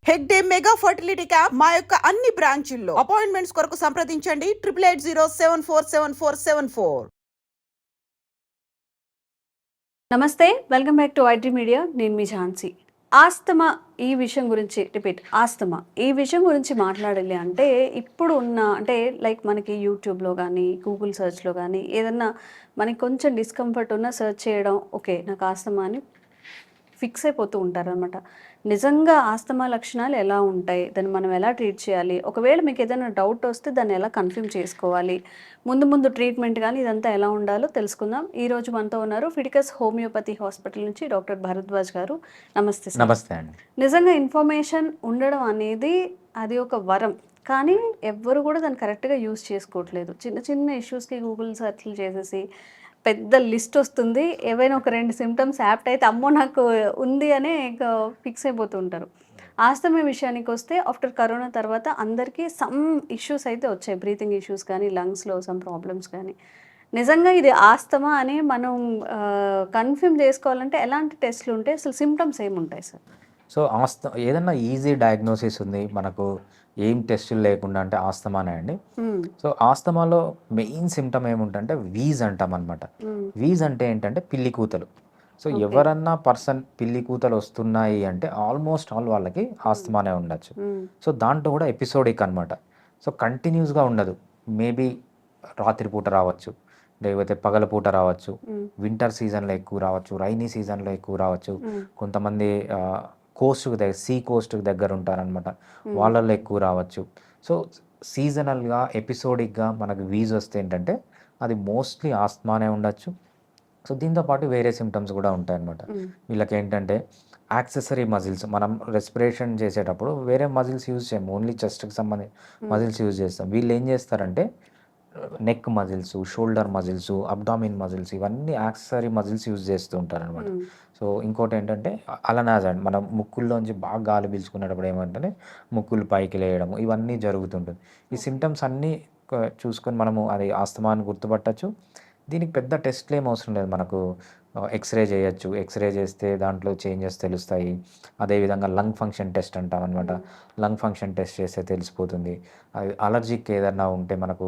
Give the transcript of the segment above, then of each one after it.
Hegde mega fertility camp మా యొక్క అన్ని బ్రాంచుల్లో అపాయింట్మెంట్స్ కొరకు సంప్రదించండి 8880747474. నమస్తే, welcome back to IT media. నేను మీ ఝాన్సీ. ఆస్తమా ఈ విషయం గురించి ఆస్తమా ఈ విషయం గురించి మాట్లాడాలి అంటే ఇప్పుడు ఉన్న అంటే లైక్ మనకి యూట్యూబ్లో కానీ గూగుల్ సెర్చ్లో కానీ ఏదన్నా మనకి కొంచెం డిస్కంఫర్ట్ ఉన్న సెర్చ్ చేయడం, ఓకే నాకు ఆస్తమా అని ఫిక్స్ అయిపోతూ ఉంటారనమాట. నిజంగా ఆస్తమా లక్షణాలు ఎలా ఉంటాయి, దాన్ని మనం ఎలా ట్రీట్ చేయాలి, ఒకవేళ మీకు ఏదైనా డౌట్ వస్తే దాన్ని ఎలా కన్ఫర్మ్ చేసుకోవాలి, ముందు ట్రీట్మెంట్ కానీ ఇదంతా ఎలా ఉండాలో తెలుసుకుందాం. ఈరోజు మనతో ఉన్నారు ఫిడికస్ హోమియోపతి హాస్పిటల్ నుంచి డాక్టర్ భరద్వాజ్ గారు. నమస్తే సార్. నమస్తే అండి. నిజంగా ఇన్ఫర్మేషన్ ఉండడం అనేది అది ఒక వరం, కానీ ఎవ్వరు కూడా దాన్ని కరెక్ట్గా యూజ్ చేసుకోవట్లేదు. చిన్న చిన్న ఇష్యూస్కి గూగుల్ సెర్చ్లు చేసేసి పెద్ద లిస్ట్ వస్తుంది, ఏవైనా ఒక 2 సిమ్టమ్స్ యాప్ట్ అయితే అమ్మో నాకు ఉంది అనే ఫిక్స్ అయిపోతూ ఉంటారు. ఆస్తమా విషయానికి వస్తే ఆఫ్టర్ కరోనా తర్వాత అందరికీ సమ్ ఇష్యూస్ అయితే వచ్చాయి, బ్రీతింగ్ ఇష్యూస్ కానీ లంగ్స్లో సమ్ ప్రాబ్లమ్స్ కానీ. నిజంగా ఇది ఆస్తమా అని మనం కన్ఫర్మ్ చేసుకోవాలంటే ఎలాంటి టెస్ట్లు ఉంటాయి, అసలు సిమ్టమ్స్ ఏముంటాయి సార్? సో ఏదన్నా ఈజీ డయాగ్నోసిస్ ఉంది మనకు, ఏం టెస్టులు లేకుండా అంటే ఆస్తమానే అండి. సో ఆస్తమాలో మెయిన్ సిమ్టమ్ ఏముంటుందంటే వీజ్ అంటాం అనమాట. వీజ్ అంటే ఏంటంటే పిల్లి కూతలు. సో ఎవరన్నా పర్సన్ పిల్లి కూతలు వస్తున్నాయి అంటే ఆల్మోస్ట్ ఆల్ వాళ్ళకి ఆస్తమానే ఉండొచ్చు. సో దాంట్లో కూడా ఎపిసోడిక్ అనమాట. సో కంటిన్యూస్గా ఉండదు. మేబీ రాత్రిపూట రావచ్చు, లేకపోతే పగలపూట రావచ్చు, వింటర్ సీజన్లో ఎక్కువ రావచ్చు, రైనీ సీజన్లో ఎక్కువ రావచ్చు. కొంతమంది కోస్ట్కి దగ్గర సీ కోస్ట్కి దగ్గర ఉంటారనమాట, వాళ్ళల్లో ఎక్కువ రావచ్చు. సో సీజనల్గా ఎపిసోడిక్గా మనకు వీజ్ వస్తే ఏంటంటే అది మోస్ట్లీ ఆస్తమానే ఉండొచ్చు. సో దీంతోపాటు వేరే సిమ్టమ్స్ కూడా ఉంటాయన్నమాట. వీళ్ళకి ఏంటంటే యాక్సెసరీ మజిల్స్, మనం రెస్పిరేషన్ చేసేటప్పుడు వేరే మజిల్స్ యూజ్ చేయము, ఓన్లీ చెస్ట్కి సంబంధించి మజిల్స్ యూజ్ చేస్తాం. వీళ్ళు ఏం చేస్తారంటే neck muscles, shoulder muscles, abdomen muscles, ఇవన్నీ యాక్సెసరీ మజిల్స్ యూజ్ చేస్తూ ఉంటారు అనమాట. సో ఇంకోటి ఏంటంటే అలనాజ్ అండ్ మనం ముక్కుల్లోంచి బాగా గాలి పీల్చుకునేటప్పుడు ఏమంటే ముక్కులు పైకి లేయడం, ఇవన్నీ జరుగుతుంటుంది. ఈ సిమ్టమ్స్ అన్నీ చూసుకొని మనము అది ఆస్తమా అని గుర్తుపట్టచ్చు. దీనికి పెద్ద టెస్ట్లు ఏం అవసరం లేదు, మనకు ఎక్స్రే చేయొచ్చు. ఎక్స్రే చేస్తే దాంట్లో చేంజెస్ తెలుస్తాయి. అదేవిధంగా లంగ్ ఫంక్షన్ టెస్ట్ అంటాం అనమాట. లంగ్ ఫంక్షన్ టెస్ట్ చేస్తే తెలిసిపోతుంది. అది అలర్జిక్ ఏదన్నా ఉంటే మనకు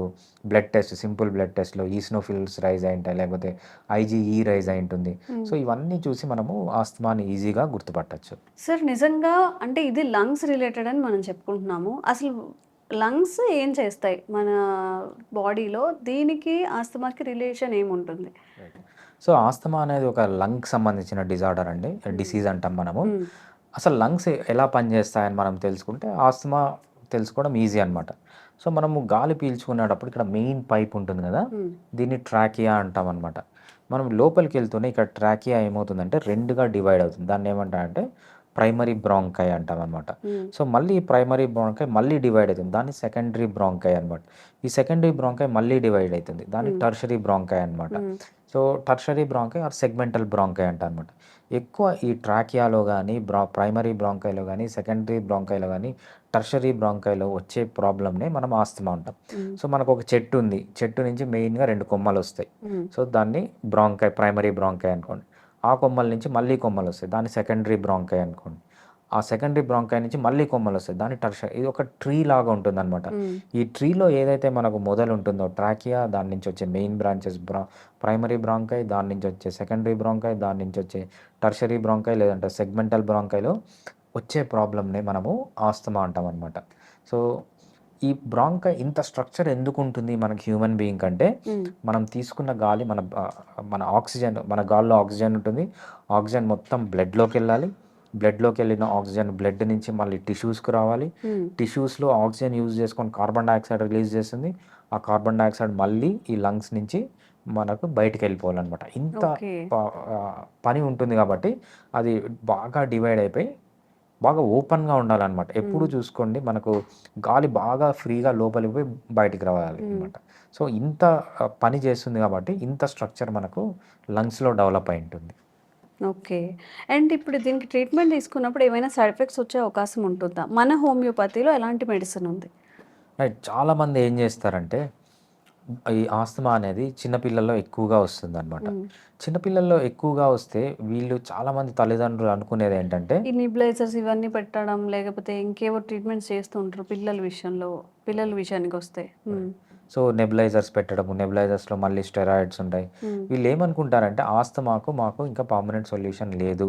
బ్లడ్ టెస్ట్, సింపుల్ బ్లడ్ టెస్ట్లో ఈస్నోఫిల్స్ రైజ్ అయి ఉంటాయి, లేకపోతే ఐజీఈ రైజ్ అయి ఉంటుంది. సో ఇవన్నీ చూసి మనము ఆస్తమాని ఈజీగా గుర్తుపట్టచ్చు. సార్ నిజంగా అంటే ఇది లంగ్స్ రిలేటెడ్ అని మనం చెప్పుకుంటున్నాము, అసలు లంగ్స్ ఏం చేస్తాయి మన బాడీలో, దీనికి ఆస్తమాకి రిలేషన్ ఏముంటుంది? సో ఆస్తమా అనేది ఒక లంగ్కి సంబంధించిన డిజార్డర్ అండి, డిసీజ్ అంటాం మనము. అసలు లంగ్స్ ఎలా పనిచేస్తాయని మనం తెలుసుకుంటే ఆస్తమా తెలుసుకోవడం ఈజీ అనమాట. సో మనము గాలి పీల్చుకునేటప్పుడు ఇక్కడ మెయిన్ పైప్ ఉంటుంది కదా, దీన్ని ట్రాకియా అంటాం అనమాట. మనం లోపలికి వెళ్తూనే ఇక్కడ ట్రాకియా ఏమవుతుందంటే 2గా డివైడ్ అవుతుంది. దాన్ని ఏమంటారంటే ప్రైమరీ బ్రాంకై అంటాం అనమాట. సో మళ్ళీ ప్రైమరీ బ్రాంకై మళ్ళీ డివైడ్ అవుతుంది, దాన్ని సెకండరీ బ్రాంకై అనమాట. ఈ సెకండరీ బ్రాంకై మళ్ళీ డివైడ్ అవుతుంది, దాన్ని టర్షరీ బ్రాంకై అనమాట. So tertiary bronchi are segmental bronchi అంట అనమాట. ఎక్కువ ఈ ట్రాకియాలో కానీ ప్రైమరీ బ్రాంకైలో కానీ సెకండరీ బ్రాంకైలో కానీ టర్షరీ బ్రాంకైలో వచ్చే ప్రాబ్లమ్నే మనం ఆస్తమా అంటాం. సో మనకు ఒక చెట్టు ఉంది, చెట్టు నుంచి మెయిన్గా 2 కొమ్మలు వస్తాయి. సో దాన్ని బ్రాంకై, ప్రైమరీ బ్రాంకై అనుకోండి. ఆ కొమ్మల నుంచి మళ్ళీ కొమ్మలు వస్తాయి, దాన్ని సెకండరీ బ్రాంకై అనుకోండి. ఆ సెకండరీ బ్రాంకై నుంచి మళ్ళీ కొమ్మలు వస్తాయి, దాన్ని టర్షరీ. ఇది ఒక ట్రీ లాగా ఉంటుంది అనమాట. ఈ ట్రీలో ఏదైతే మనకు మొదలు ఉంటుందో ట్రాకియా, దాని నుంచి వచ్చే మెయిన్ బ్రాంచెస్ ప్రైమరీ బ్రాంకై, దాని నుంచి వచ్చే సెకండరీ బ్రాంకై, దాని నుంచి వచ్చే టర్షరీ బ్రాంకై లేదంటే సెగ్మెంటల్ బ్రాంకైలో వచ్చే ప్రాబ్లమ్నే మనము ఆస్తమా అంటాం అనమాట. సో ఈ బ్రాంకై ఇంత స్ట్రక్చర్ ఎందుకు ఉంటుంది మనకి హ్యూమన్ బీయింగ్ అంటే, మనం తీసుకున్న గాలి మన ఆక్సిజన్, మన గాల్లో ఆక్సిజన్ ఉంటుంది. ఆక్సిజన్ మొత్తం బ్లడ్లోకి వెళ్ళాలి. బ్లడ్లోకి వెళ్ళిన ఆక్సిజన్ బ్లడ్ నుంచి మళ్ళీ టిష్యూస్కి రావాలి. టిష్యూస్లో ఆక్సిజన్ యూజ్ చేసుకొని కార్బన్ డైఆక్సైడ్ రిలీజ్ చేస్తుంది. ఆ కార్బన్ డైఆక్సైడ్ మళ్ళీ ఈ లంగ్స్ నుంచి మనకు బయటికి వెళ్ళిపోవాలన్నమాట. ఇంత పని ఉంటుంది కాబట్టి అది బాగా డివైడ్ అయిపోయి బాగా ఓపెన్గా ఉండాలన్నమాట. ఎప్పుడు చూసుకోండి మనకు గాలి బాగా ఫ్రీగా లోపలికి పోయి బయటికి రావాలి అనమాట. సో ఇంత పని చేస్తుంది కాబట్టి ఇంత స్ట్రక్చర్ మనకు లంగ్స్లో డెవలప్ అయి ఉంటుంది. ఓకే. అండ్ ఇప్పుడు దీనికి ట్రీట్మెంట్ తీసుకున్నప్పుడు ఏమైనా సైడ్ ఎఫెక్ట్స్ వచ్చే అవకాశం ఉంటుందా? మన హోమియోపతిలో ఎలాంటి మెడిసిన్ ఉంది? రైట్. చాలామంది ఏం చేస్తారంటే ఈ ఆస్తమా అనేది చిన్నపిల్లల్లో ఎక్కువగా వస్తుందన్నమాట. చిన్నపిల్లల్లో ఎక్కువగా వస్తే వీళ్ళు చాలామంది తల్లిదండ్రులు అనుకునేది ఏంటంటే ఈ నిబ్లైజర్స్ ఇవన్నీ పెట్టడం లేకపోతే ఇంకేవో ట్రీట్మెంట్స్ చేస్తూ ఉంటారు పిల్లల విషయానికి వస్తే. సో నెబులైజర్స్ పెట్టడము, నెబులైజర్స్‌లో మళ్ళీ స్టెరాయిడ్స్ ఉంటాయి. వీళ్ళు ఏమనుకుంటారంటే ఆస్తమాకు మాకు ఇంకా పర్మనెంట్ సొల్యూషన్ లేదు.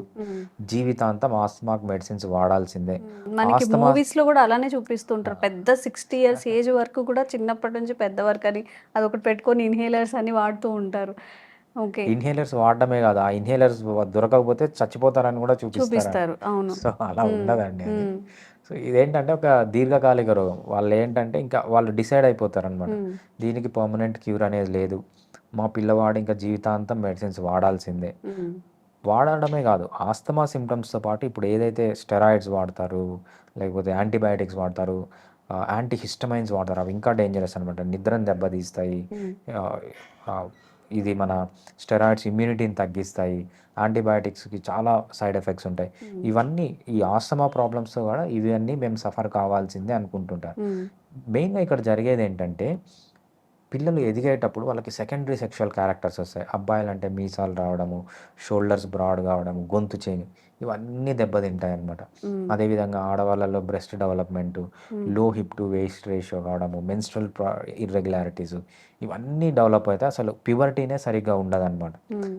జీవితాంతం ఆస్తమాకు మెడిసిన్స్ వాడాల్సిందే. మనకి ఆస్తమా మూవీస్ లో కూడా అలానే చూపిస్తుంటారు. పెద్ద 60 ఇయర్స్ ఏజ్ వరకు కూడా చిన్నప్పటి నుంచి పెద్ద వరకు అని అదొకటి పెట్టుకొని ఇన్హేలర్స్ అని వాడుతూ ఉంటారు. ఓకే. ఇన్హేలర్స్ వాడడమే కాదు, ఆ ఇన్హేలర్స్ దొరకకపోతే చచ్చిపోతారని కూడా చూపిస్తారు. చూపిస్తారు. అవును. సో అలా ఉండదండి అది. సో ఇదేంటంటే ఒక దీర్ఘకాలిక రోగం. వాళ్ళు ఏంటంటే ఇంకా వాళ్ళు డిసైడ్ అయిపోతారనమాట. దీనికి పర్మనెంట్ క్యూర్ అనేది లేదు. మా పిల్లవాడు ఇంకా జీవితాంతం మెడిసిన్స్ వాడాల్సిందే. వాడడమే కాదు, ఆస్తమా సిమ్టమ్స్‌తో పాటు ఇప్పుడు ఏదైతే స్టెరాయిడ్స్ వాడతారు, లేకపోతే యాంటీబయాటిక్స్ వాడతారు, యాంటీ హిస్టమైన్స్ వాడతారు. అవి ఇంకా డేంజరస్ అనమాట. నిద్రను దెబ్బతీస్తాయి. ఆహ్, ఆహ్, ఇది మన స్టెరాయిడ్స్ ఇమ్యూనిటీని తగ్గిస్తాయి. యాంటీబయాటిక్స్‌కి చాలా సైడ్ ఎఫెక్ట్స్ ఉంటాయి. ఇవన్నీ ఈ ఆస్తమా ప్రాబ్లమ్స్‌తో కూడా ఇవన్నీ మేము సఫర్ కావాల్సిందే అనుకుంటుంటారు. మెయిన్‌గా ఇక్కడ జరిగేదేంటంటే పిల్లలు ఎదిగేటప్పుడు వాళ్ళకి సెకండరీ సెక్షువల్ క్యారెక్టర్స్ వస్తాయి. అబ్బాయిలంటే మీసాలు రావడము, షోల్డర్స్ బ్రాడ్ కావడము, గొంతు చేంజ్ ఇవన్నీ దెబ్బతింటాయన్నమాట. అదేవిధంగా ఆడవాళ్ళలో బ్రెస్ట్ డెవలప్‌మెంటు, లో హిప్ టు వేస్ట్ రేషియో కావడము, మెన్స్ట్రువల్ ఇర్రెగ్యులారిటీస్ ఇవన్నీ డెవలప్ అయితే అసలు ప్యూబర్టీనే సరిగ్గా ఉండదన్నమాట.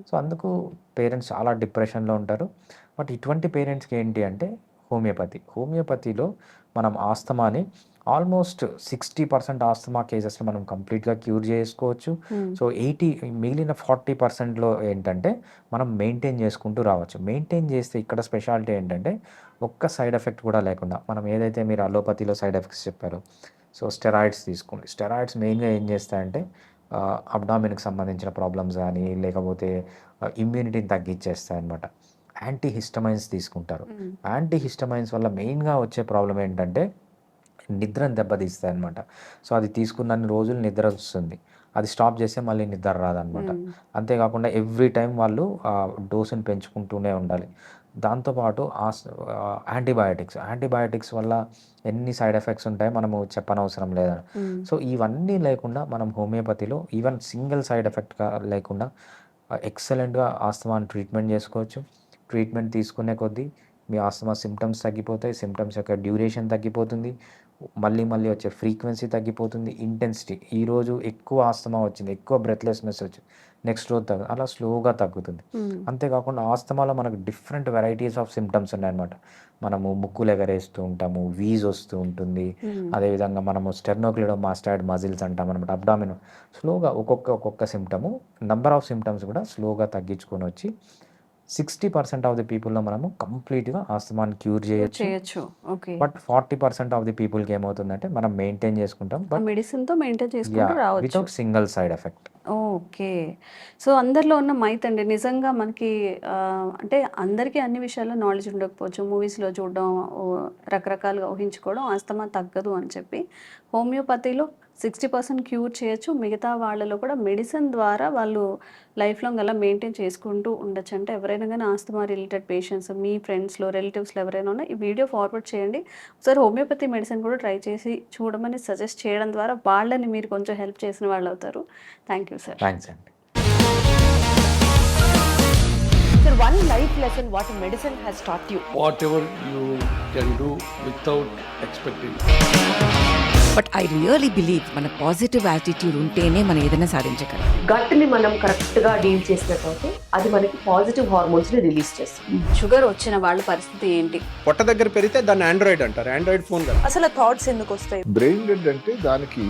సో అందుకు పేరెంట్స్ చాలా డిప్రెషన్‌లో ఉంటారు. బట్ ఇటువంటి పేరెంట్స్‌కి ఏంటి అంటే హోమియోపతిలో మనం ఆస్తమాని ఆల్మోస్ట్ 60% ఆస్తమా కేసెస్‌ని మనం కంప్లీట్‌గా క్యూర్ చేసుకోవచ్చు. సో మిగిలిన 40%లో ఏంటంటే మనం మెయింటైన్ చేసుకుంటూ రావచ్చు. మెయింటైన్ చేస్తే ఇక్కడ స్పెషాలిటీ ఏంటంటే ఒక్క సైడ్ ఎఫెక్ట్ కూడా లేకుండా మనం ఏదైతే మీరు అలోపతిలో సైడ్ ఎఫెక్ట్స్ చెప్పారో, సో స్టెరాయిడ్స్ తీసుకోండి. స్టెరాయిడ్స్ మెయిన్‌గా ఏం చేస్తాయంటే అబ్డామిన్‌కి సంబంధించిన ప్రాబ్లమ్స్ కానీ లేకపోతే ఇమ్యూనిటీని తగ్గించేస్తాయన్నమాట. యాంటీ హిస్టమైన్స్ తీసుకుంటారు. యాంటీ హిస్టమైన్స్ వల్ల మెయిన్‌గా వచ్చే ప్రాబ్లమ్ ఏంటంటే నిద్రను దెబ్బతీస్తాయన్నమాట. సో అది తీసుకున్నన్ని రోజులు నిద్ర వస్తుంది. అది స్టాప్ చేస్తే మళ్ళీ నిద్ర రాదనమాట. అంతేకాకుండా ఎవ్రీ టైం వాళ్ళు డోసుని పెంచుకుంటూనే ఉండాలి. దాంతోపాటు యాంటీబయాటిక్స్ వల్ల ఎన్ని సైడ్ ఎఫెక్ట్స్ ఉంటాయో మనము చెప్పనవసరం లేదు. సో ఇవన్నీ లేకుండా మనం హోమియోపతిలో ఈవెన్ సింగిల్ సైడ్ ఎఫెక్ట్‌గా లేకుండా ఎక్సలెంట్‌గా ఆస్తమాని ట్రీట్మెంట్ చేసుకోవచ్చు. ట్రీట్మెంట్ తీసుకునే కొద్దీ మీ ఆస్తమా సిమ్టమ్స్ తగ్గిపోతాయి. సిమ్టమ్స్ యొక్క డ్యూరేషన్ తగ్గిపోతుంది. మళ్ళీ వచ్చే ఫ్రీక్వెన్సీ తగ్గిపోతుంది. ఇంటెన్సిటీ ఈరోజు ఎక్కువ ఆస్తమా వచ్చింది, ఎక్కువ బ్రెత్లెస్నెస్ వచ్చింది, నెక్స్ట్ రోజు అలా స్లోగా తగ్గుతుంది. అంతేకాకుండా ఆస్తమాలో మనకు డిఫరెంట్ వెరైటీస్ ఆఫ్ సిమ్టమ్స్ ఉన్నాయన్నమాట. మనము ముక్కులు ఎగరేస్తూ ఉంటాము, వీజ్ వస్తూ ఉంటుంది. అదేవిధంగా మనము స్టెర్నోక్లిడోమాస్టాయిడ్ మజిల్స్ అంటాం అనమాట. అబ్డామిన్ స్లోగా ఒక్కొక్క సిమ్టము నంబర్ ఆఫ్ సిమ్టమ్స్ కూడా స్లోగా తగ్గించుకొని వచ్చి 60% ఆఫ్ ది పీపుల్‌లో మనము కంప్లీట్‌గా ఆస్తమాని క్యూర్ చేయొచ్చు. ఓకే. బట్ 40% ఆఫ్ ది పీపుల్‌కి ఏమవుతుందంటే మనం మెయింటైన్ చేసుకుంటాం. ఆ మెడిసిన్‌తో మెయింటైన్ చేసుకుంటూ రావచ్చు. Without single side effect. Okay. So అందరిలో ఉన్న మైత్ అండి. నిజంగా మనకి అంటే అందరికీ అన్ని విషయాల్లో నాలెడ్జ్ ఉండకపోవచ్చు. మూవీస్‌లో చూడడం, రకరకాలుగా ఊహించుకోవడం ఆస్తమా తగ్గదు అని చెప్పి హోమియోపతిలో 60% క్యూర్ చేయొచ్చు. మిగతా వాళ్ళలో కూడా మెడిసిన్ ద్వారా వాళ్ళు లైఫ్ లాంగ్ అలా మెయింటైన్ చేసుకుంటూ ఉండొచ్చు. అంటే ఎవరైనా కానీ ఆస్తమా రిలేటెడ్ పేషెంట్స్ మీ ఫ్రెండ్స్‌లో, రిలేటివ్స్‌లో ఎవరైనా ఉన్నా ఈ వీడియో ఫార్వర్డ్ చేయండి. ఒకసారి హోమియోపతి మెడిసిన్ కూడా ట్రై చేసి చూడమని సజెస్ట్ చేయడం ద్వారా వాళ్ళని మీరు కొంచెం హెల్ప్ చేసిన వాళ్ళు అవుతారు. Thank you sir. థ్యాంక్స్ అండి. Sir, one life lesson what medicine has taught you. Whatever you can do without expecting. But I really believe మన పాజిటివ్ యాటిట్యూడ్ ఉంటేనే మనం ఏదైనా సాధించగలం. గట్ని మనం కరెక్ట్గా డీల్ చేసినట్లయితే అది మనకి పాజిటివ్ హార్మోన్స్ని రిలీజ్ చేస్తుంది. షుగర్ వచ్చిన వాళ్ళ పరిస్థితి ఏంటి? పొట్ట దగ్గర పెరిగితే దాన్ని ఆండ్రాయిడ్ అంటారు. ఆండ్రాయిడ్ ఫోన్ కదా. అసలు థాట్స్ ఎందుకు వస్తాయి? బ్రెయిన్ డెడ్ అంటే దానికి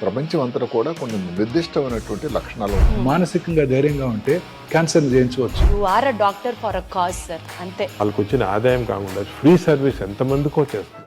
ప్రపంచం అంతా కూడా కొన్ని నిర్దిష్టమైనటువంటి లక్షణాలు ఉంటాయి. మానసికంగా ధైర్యంగా ఉంటే క్యాన్సర్ జయించవచ్చు. You are a doctor for a cause sir, అంతే. వాళ్ళకి వచ్చిన ఆదాయం కాకుండా ఫ్రీ సర్వీస్ ఎంతమందికో చేస్తుంది.